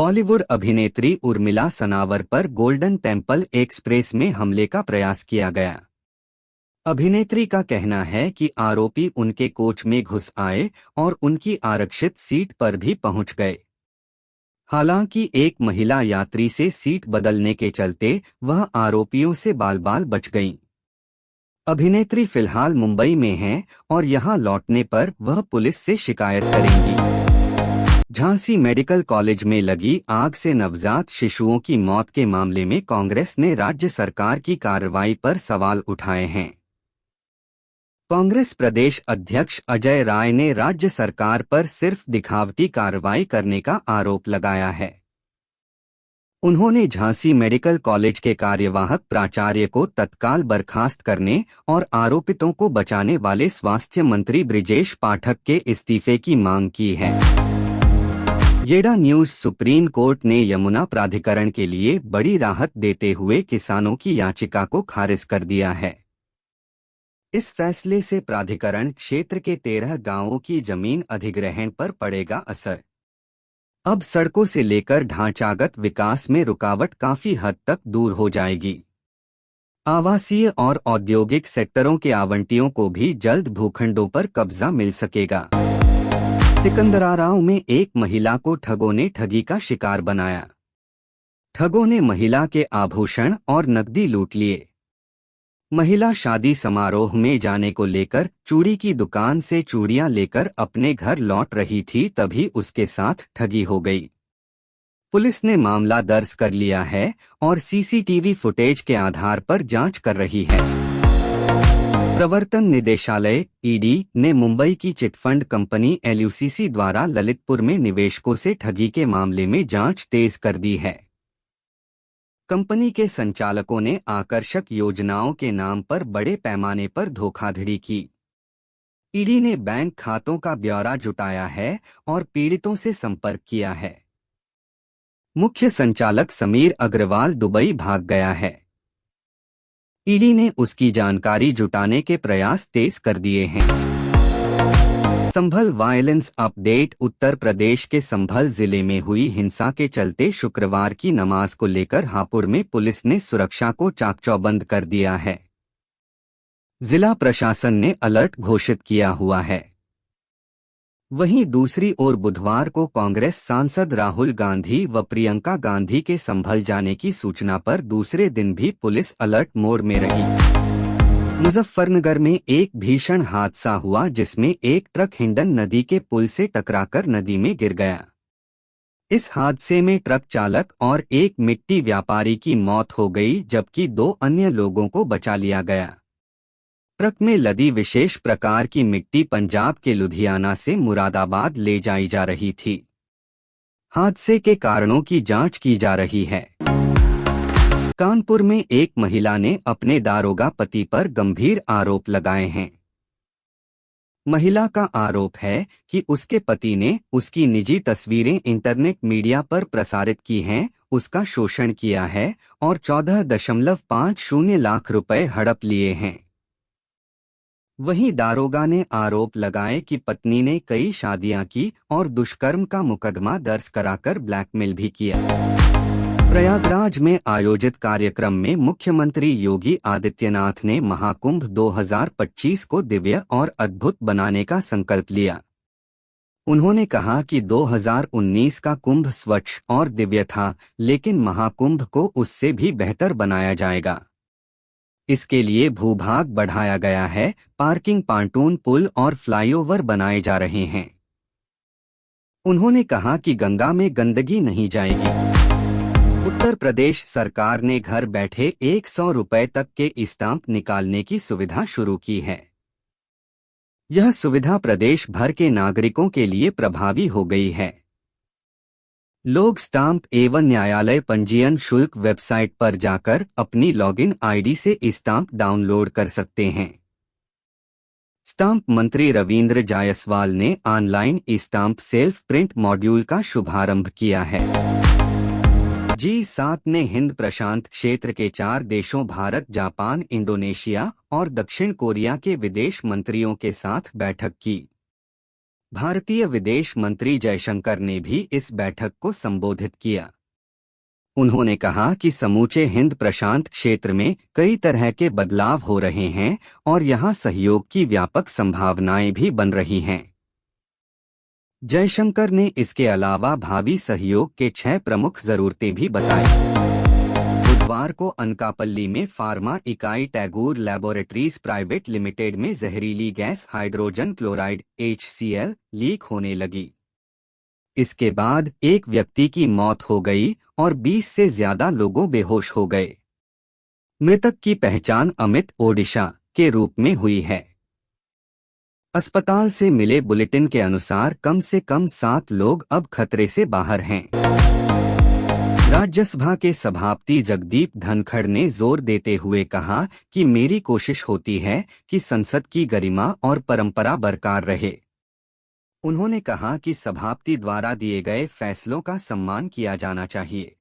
बॉलीवुड अभिनेत्री उर्मिला सनावर पर golden temple express में हमले का प्रयास किया गया। अभिनेत्री का कहना है कि आरोपी उनके कोच में घुस आए और उनकी आरक्षित सीट पर भी पहुंच गए। हालांकि एक महिला यात्री से सीट बदलने के चलते वह आरोपियों से बाल बाल बच गईं। अभिनेत्री फिलहाल मुंबई में हैं और यहां लौटने पर वह पुलिस से शिकायत करेंगी। झांसी मेडिकल कॉलेज में लगी आग से नवजात शिशुओं की मौत के मामले में कांग्रेस ने राज्य सरकार की कार्रवाई पर सवाल उठाए हैं। कांग्रेस प्रदेश अध्यक्ष अजय राय ने राज्य सरकार पर सिर्फ दिखावटी कार्रवाई करने का आरोप लगाया है। उन्होंने झांसी मेडिकल कॉलेज के कार्यवाहक प्राचार्य को तत्काल बर्खास्त करने और आरोपितों को बचाने वाले स्वास्थ्य मंत्री बृजेश पाठक के इस्तीफे की मांग की है। येडा न्यूज। सुप्रीम कोर्ट ने यमुना प्राधिकरण के लिए बड़ी राहत देते हुए किसानों की याचिका को खारिज कर दिया है। इस फैसले से प्राधिकरण क्षेत्र के 13 गांवों की जमीन अधिग्रहण पर पड़ेगा असर। अब सड़कों से लेकर ढांचागत विकास में रुकावट काफी हद तक दूर हो जाएगी। आवासीय और औद्योगिक सेक्टरों के आवंटियों को भी जल्द भूखंडों पर कब्जा मिल सकेगा। सिकंदराराव में एक महिला को ठगों ने ठगी का शिकार बनाया। ठगों ने महिला के आभूषण और नकदी लूट लिए। महिला शादी समारोह में जाने को लेकर चूड़ी की दुकान से चूड़ियां लेकर अपने घर लौट रही थी, तभी उसके साथ ठगी हो गई। पुलिस ने मामला दर्ज कर लिया है और सीसीटीवी फुटेज के आधार पर जांच कर रही है। प्रवर्तन निदेशालय ईडी ने मुंबई की चिटफंड कंपनी एलयूसीसी द्वारा ललितपुर में निवेशकों से ठगी के मामले में जांच तेज कर दी है। कंपनी के संचालकों ने आकर्षक योजनाओं के नाम पर बड़े पैमाने पर धोखाधड़ी की। ईडी ने बैंक खातों का ब्यौरा जुटाया है और पीड़ितों से संपर्क किया है। मुख्य संचालक समीर अग्रवाल दुबई भाग गया है। ईडी ने उसकी जानकारी जुटाने के प्रयास तेज कर दिए हैं। संभल वायलेंस अपडेट। उत्तर प्रदेश के संभल जिले में हुई हिंसा के चलते शुक्रवार की नमाज को लेकर हापुड़ में पुलिस ने सुरक्षा को चाक-चौबंद कर दिया है। जिला प्रशासन ने अलर्ट घोषित किया हुआ है। वहीं दूसरी ओर बुधवार को कांग्रेस सांसद राहुल गांधी व प्रियंका गांधी के संभल जाने की सूचना पर दूसरे दिन भी पुलिस अलर्ट मोड में रही। मुजफ्फरनगर में एक भीषण हादसा हुआ जिसमें एक ट्रक हिंडन नदी के पुल से टकराकर नदी में गिर गया। इस हादसे में ट्रक चालक और एक मिट्टी व्यापारी की मौत हो गई, जबकि 2 अन्य लोगों को बचा लिया गया। ट्रक में लदी विशेष प्रकार की मिट्टी पंजाब के लुधियाना से मुरादाबाद ले जाई जा रही थी। हादसे के कारणों की जांच की जा रही है। कानपुर में एक महिला ने अपने दारोगा पति पर गंभीर आरोप लगाए हैं। महिला का आरोप है कि उसके पति ने उसकी निजी तस्वीरें इंटरनेट मीडिया पर प्रसारित की हैं, उसका शोषण किया है और 14.50 लाख रुपए हड़प लिए हैं। वहीं दारोगा ने आरोप लगाए कि पत्नी ने कई शादियां की और दुष्कर्म का मुकदमा दर्ज कराकर ब्लैकमेल भी किया। प्रयागराज में आयोजित कार्यक्रम में मुख्यमंत्री योगी आदित्यनाथ ने महाकुंभ 2025 को दिव्य और अद्भुत बनाने का संकल्प लिया। उन्होंने कहा कि 2019 का कुंभ स्वच्छ और दिव्य था, लेकिन महाकुंभ को उससे भी बेहतर बनाया जाएगा। इसके लिए भूभाग बढ़ाया गया है, पार्किंग, पांटून पुल और फ्लाईओवर बनाए जा रहे हैं। उन्होंने कहा कि गंगा में गंदगी नहीं जाएगी। उत्तर प्रदेश सरकार ने घर बैठे 100 रुपए तक के स्टाम्प निकालने की सुविधा शुरू की है। यह सुविधा प्रदेश भर के नागरिकों के लिए प्रभावी हो गई है। लोग स्टाम्प एवं न्यायालय पंजीयन शुल्क वेबसाइट पर जाकर अपनी लॉगिन आईडी से स्टाम्प डाउनलोड कर सकते हैं। स्टाम्प मंत्री रविंद्र जायसवाल ने online stamp self print module का शुभारंभ किया है। G7 ने हिंद प्रशांत क्षेत्र के 4 देशों भारत, जापान, इंडोनेशिया और दक्षिण कोरिया के विदेश मंत्रियों के साथ बैठक की। भारतीय विदेश मंत्री जयशंकर ने भी इस बैठक को संबोधित किया। उन्होंने कहा कि समूचे हिंद प्रशांत क्षेत्र में कई तरह के बदलाव हो रहे हैं और यहां सहयोग की व्यापक संभावनाएं भी बन रही हैं। जयशंकर ने इसके अलावा भावी सहयोग के 6 प्रमुख जरूरतें भी बताई। बुधवार को अनकापल्ली में फार्मा इकाई टैगोर लैबोरेटरीज प्राइवेट लिमिटेड में जहरीली gas hydrogen chloride HCl leak होने लगी। इसके बाद एक व्यक्ति की मौत हो गई और 20 से ज्यादा लोगों बेहोश हो गए। मृतक की पहचान अमित ओडिशा के रूप में हुई है। अस्पताल से मिले बुलेटिन के अनुसार कम से कम 7 लोग अब खतरे से बाहर हैं। राज्यसभा के सभापति जगदीप धनखड़ ने जोर देते हुए कहा कि मेरी कोशिश होती है कि संसद की गरिमा और परंपरा बरकरार रहे। उन्होंने कहा कि सभापति द्वारा दिए गए फैसलों का सम्मान किया जाना चाहिए।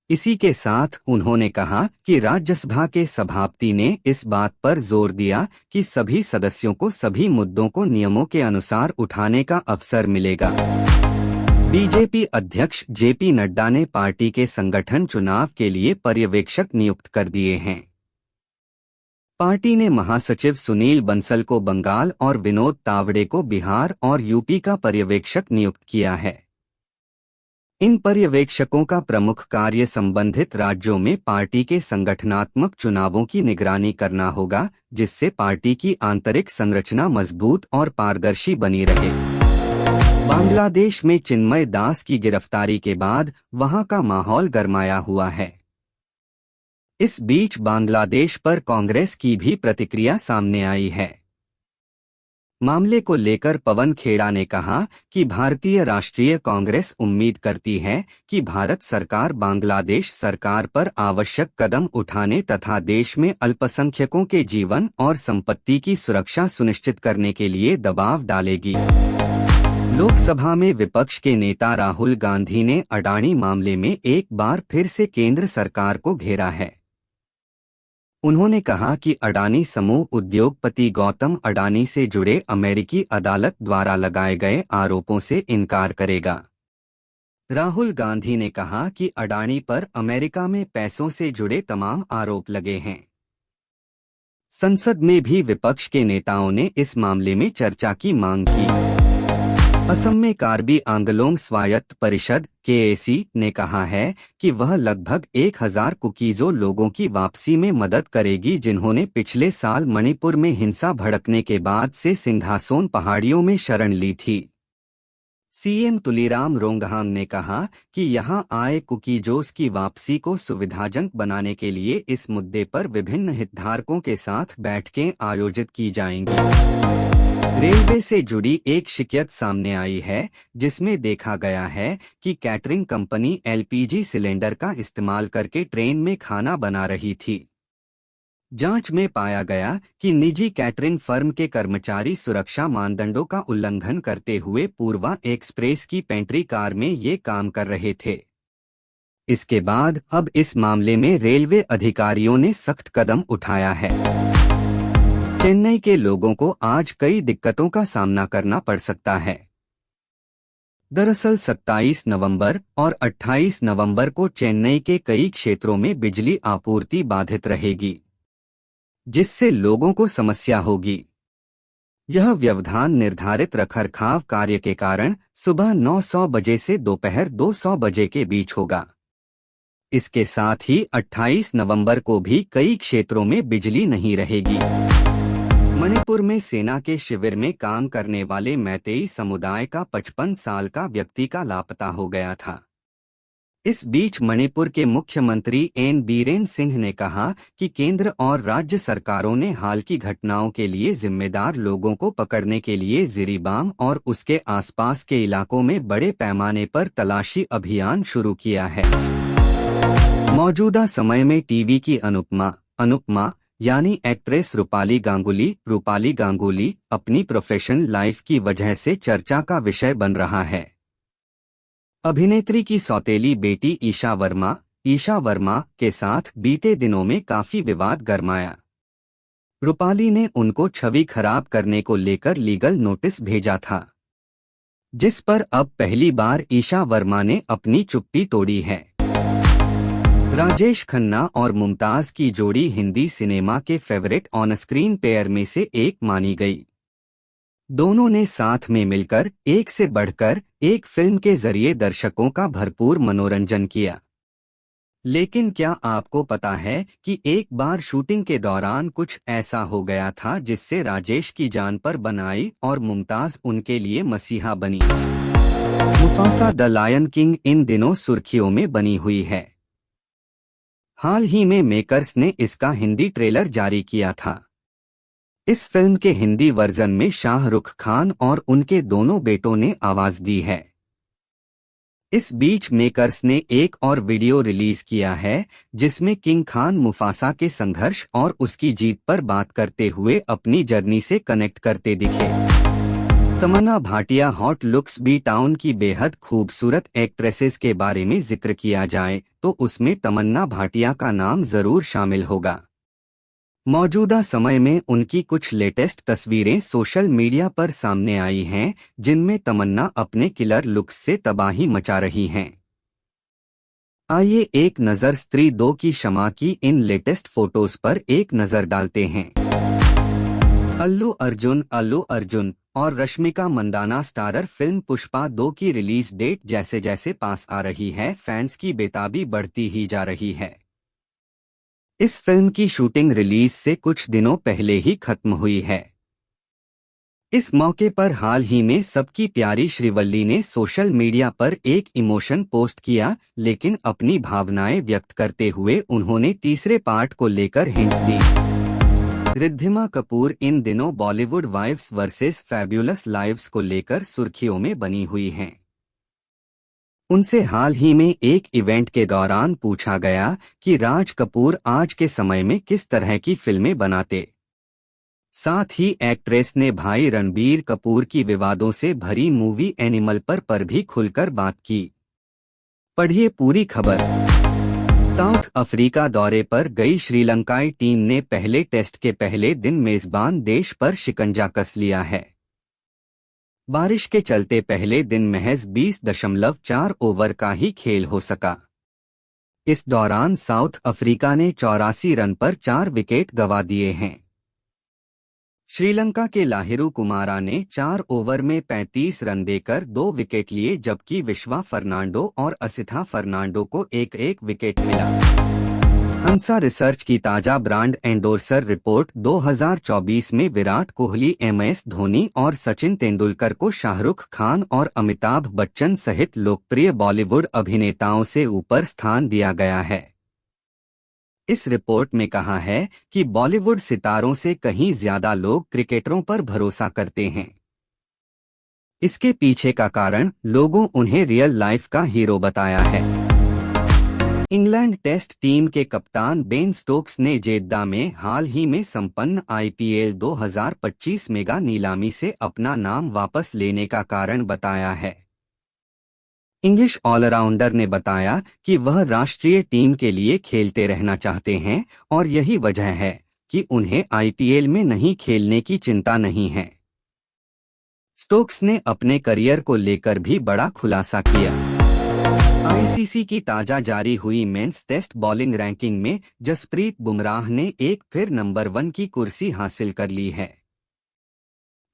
इसी के साथ उन्होंने कहा कि राज्यसभा के सभापति ने इस बात पर जोर दिया कि सभी सदस्यों को सभी मुद्दों को नियमों के अनुसार उठाने का अवसर मिलेगा। बीजेपी अध्यक्ष JP नड्डा ने पार्टी के संगठन चुनाव के लिए पर्यवेक्षक नियुक्त कर दिए हैं। पार्टी ने महासचिव सुनील बंसल को बंगाल और विनोद तावड़े को बिहार और यूपी का पर्यवेक्षक नियुक्त किया है। इन पर्यवेक्षकों का प्रमुख कार्य संबंधित राज्यों में पार्टी के संगठनात्मक चुनावों की निगरानी करना होगा, जिससे पार्टी की आंतरिक संरचना मजबूत और पारदर्शी बनी रहे। बांग्लादेश में चिन्मय दास की गिरफ्तारी के बाद वहां का माहौल गरमाया हुआ है। इस बीच बांग्लादेश पर कांग्रेस की भी प्रतिक्रिया सामने आई है। मामले को लेकर पवन खेड़ा ने कहा कि भारतीय राष्ट्रीय कांग्रेस उम्मीद करती है कि भारत सरकार बांग्लादेश सरकार पर आवश्यक कदम उठाने तथा देश में अल्पसंख्यकों के जीवन और संपत्ति की सुरक्षा सुनिश्चित करने के लिए दबाव डालेगी। लोकसभा में विपक्ष के नेता राहुल गांधी ने अडानी मामले में एक बार फिर से केंद्र सरकार को घेरा है। उन्होंने कहा कि अडानी समूह उद्योगपति गौतम अडानी से जुड़े अमेरिकी अदालत द्वारा लगाए गए आरोपों से इनकार करेगा। राहुल गांधी ने कहा कि अडानी पर अमेरिका में पैसों से जुड़े तमाम आरोप लगे हैं। संसद में भी विपक्ष के नेताओं ने इस मामले में चर्चा की मांग की। असम में कार्बी आंगलोंग स्वायत्त परिषद KAC ने कहा है कि वह लगभग 1000 कुकीजो लोगों की वापसी में मदद करेगी जिन्होंने पिछले साल मणिपुर में हिंसा भड़कने के बाद से सिंघासोन पहाड़ियों में शरण ली थी। CM तुलीराम रोंगहांग ने कहा कि यहां आए कुकीजोस की वापसी को सुविधाजनक बनाने के लिए इस मुद्दे पर विभिन्न हितधारकों के साथ बैठकें आयोजित की जाएंगी। रेलवे से जुड़ी एक शिकायत सामने आई है, जिसमें देखा गया है कि कैटरिंग कंपनी LPG सिलेंडर का इस्तेमाल करके ट्रेन में खाना बना रही थी। जांच में पाया गया कि निजी कैटरिंग फर्म के कर्मचारी सुरक्षा मानदंडों का उल्लंघन करते हुए पूर्वा एक्सप्रेस की पेंट्री कार में ये काम कर रहे थे। इसके बाद अब इस मामले में रेलवे अधिकारियों ने सख्त कदम उठाया है। चेन्नई के लोगों को आज कई दिक्कतों का सामना करना पड़ सकता है। दरअसल 27 नवंबर और 28 नवंबर को चेन्नई के कई क्षेत्रों में बिजली आपूर्ति बाधित रहेगी, जिससे लोगों को समस्या होगी। यह व्यवधान निर्धारित रखरखाव कार्य के कारण सुबह 900 बजे से दोपहर 200 बजे के बीच होगा। इसके साथ ही 28 नवंबर को भी कई क्षेत्रों में बिजली नहीं रहेगी। मणिपुर में सेना के शिविर में काम करने वाले मैतेई समुदाय का 55 साल का व्यक्ति का लापता हो गया था। इस बीच मणिपुर के मुख्यमंत्री N बीरेन सिंह ने कहा कि केंद्र और राज्य सरकारों ने हाल की घटनाओं के लिए जिम्मेदार लोगों को पकड़ने के लिए जिरीबाम और उसके आसपास के इलाकों में बड़े पैमाने पर तलाशी अभियान शुरू किया है। मौजूदा समय में टीवी की अनुपमा यानी एक्ट्रेस रूपाली गांगुली अपनी प्रोफेशनल लाइफ की वजह से चर्चा का विषय बन रहा है। अभिनेत्री की सौतेली बेटी ईशा वर्मा के साथ बीते दिनों में काफी विवाद गरमाया। रूपाली ने उनको छवि खराब करने को लेकर लीगल नोटिस भेजा था। जिस पर अब पहली बार ईशा वर्मा ने अपनी चुप्पी तोड़ी है। राजेश खन्ना और मुमताज की जोड़ी हिंदी सिनेमा के फेवरेट ऑन स्क्रीन पेयर में से एक मानी गई। दोनों ने साथ में मिलकर एक से बढ़कर एक फिल्म के जरिए दर्शकों का भरपूर मनोरंजन किया। लेकिन क्या आपको पता है कि एक बार शूटिंग के दौरान कुछ ऐसा हो गया था जिससे राजेश की जान पर बन आई और मुमताज उनके लिए मसीहा बनी। मुफासा द लायन किंग इन दिनों सुर्खियों में बनी हुई है। हाल ही में मेकर्स ने इसका हिंदी ट्रेलर जारी किया था। इस फिल्म के हिंदी वर्जन में शाहरुख खान और उनके दोनों बेटों ने आवाज दी है। इस बीच मेकर्स ने एक और वीडियो रिलीज किया है जिसमें किंग खान मुफासा के संघर्ष और उसकी जीत पर बात करते हुए अपनी जर्नी से कनेक्ट करते दिखे। Tamannaah Bhatia hot looks B town की बेहद खूबसूरत एक्ट्रेसेस के बारे में जिक्र किया जाए तो उसमें तमन्ना भाटिया का नाम जरूर शामिल होगा। मौजूदा समय में उनकी कुछ लेटेस्ट तस्वीरें सोशल मीडिया पर सामने आई हैं जिनमें तमन्ना अपने किलर लुक्स से तबाही मचा रही हैं। आइए एक नज़र स्त्री 2 की शमा की इन लेटेस्ट फोटोज पर एक नज़र डालते हैं। अल्लू अर्जुन और रश्मिका मंदाना स्टारर फिल्म पुष्पा 2 की रिलीज डेट जैसे जैसे पास आ रही है, फैंस की बेताबी बढ़ती ही जा रही है। इस फिल्म की शूटिंग रिलीज से कुछ दिनों पहले ही खत्म हुई है। इस मौके पर हाल ही में सबकी प्यारी श्रीवल्ली ने सोशल मीडिया पर एक इमोशन पोस्ट किया, लेकिन अपनी भावनाएं व्यक्त करते हुए उन्होंने तीसरे पार्ट को लेकर हिंट दी। रिद्धिमा कपूर इन दिनों Bollywood wives versus fabulous lives को लेकर सुर्खियों में बनी हुई हैं। उनसे हाल ही में एक इवेंट के दौरान पूछा गया कि राज कपूर आज के समय में किस तरह की फिल्में बनाते। साथ ही एक्ट्रेस ने भाई रणबीर कपूर की विवादों से भरी मूवी एनिमल पर भी खुलकर बात की। पढ़िए पूरी खबर। साउथ अफ्रीका दौरे पर गई श्रीलंकाई टीम ने पहले टेस्ट के पहले दिन मेजबान देश पर शिकंजा कस लिया है। बारिश के चलते पहले दिन महज 20.4 ओवर का ही खेल हो सका। इस दौरान साउथ अफ्रीका ने 84 रन पर 4 विकेट गंवा दिए हैं। श्रीलंका के लाहिरू कुमारा ने 4 ओवर में 35 रन देकर 2 विकेट लिए, जबकि विश्वा फर्नांडो और असिथा फर्नांडो को एक एक विकेट मिला। हंसा रिसर्च की ताजा ब्रांड एंडोर्सर रिपोर्ट 2024 में विराट कोहली, MS धोनी और सचिन तेंदुलकर को शाहरुख खान और अमिताभ बच्चन सहित लोकप्रिय बॉलीवुड अभिनेताओं से ऊपर स्थान दिया गया है। इस रिपोर्ट में कहा है कि बॉलीवुड सितारों से कहीं ज्यादा लोग क्रिकेटरों पर भरोसा करते हैं। इसके पीछे का कारण लोगों उन्हें रियल लाइफ का हीरो बताया है। इंग्लैंड टेस्ट टीम के कप्तान बेन स्टोक्स ने जेद्दा में हाल ही में संपन्न IPL 2025 मेगा नीलामी से अपना नाम वापस लेने का कारण बताया है। इंग्लिश ऑलराउंडर ने बताया कि वह राष्ट्रीय टीम के लिए खेलते रहना चाहते हैं और यही वजह है कि उन्हें IPL में नहीं खेलने की चिंता नहीं है। स्टोक्स ने अपने करियर को लेकर भी बड़ा खुलासा किया। ICC की ताजा जारी हुई मेंस टेस्ट बॉलिंग रैंकिंग में जसप्रीत बुमराह ने एक फिर नंबर 1 की कुर्सी हासिल कर ली है।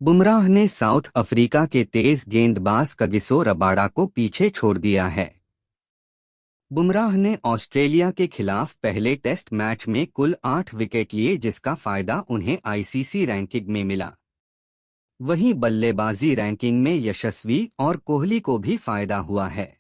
बुमराह ने साउथ अफ्रीका के तेज गेंदबाज कगिसो रबाडा को पीछे छोड़ दिया है। बुमराह ने ऑस्ट्रेलिया के खिलाफ पहले टेस्ट मैच में कुल 8 विकेट लिए, जिसका फायदा उन्हें ICC रैंकिंग में मिला। वहीं बल्लेबाजी रैंकिंग में यशस्वी और कोहली को भी फायदा हुआ है।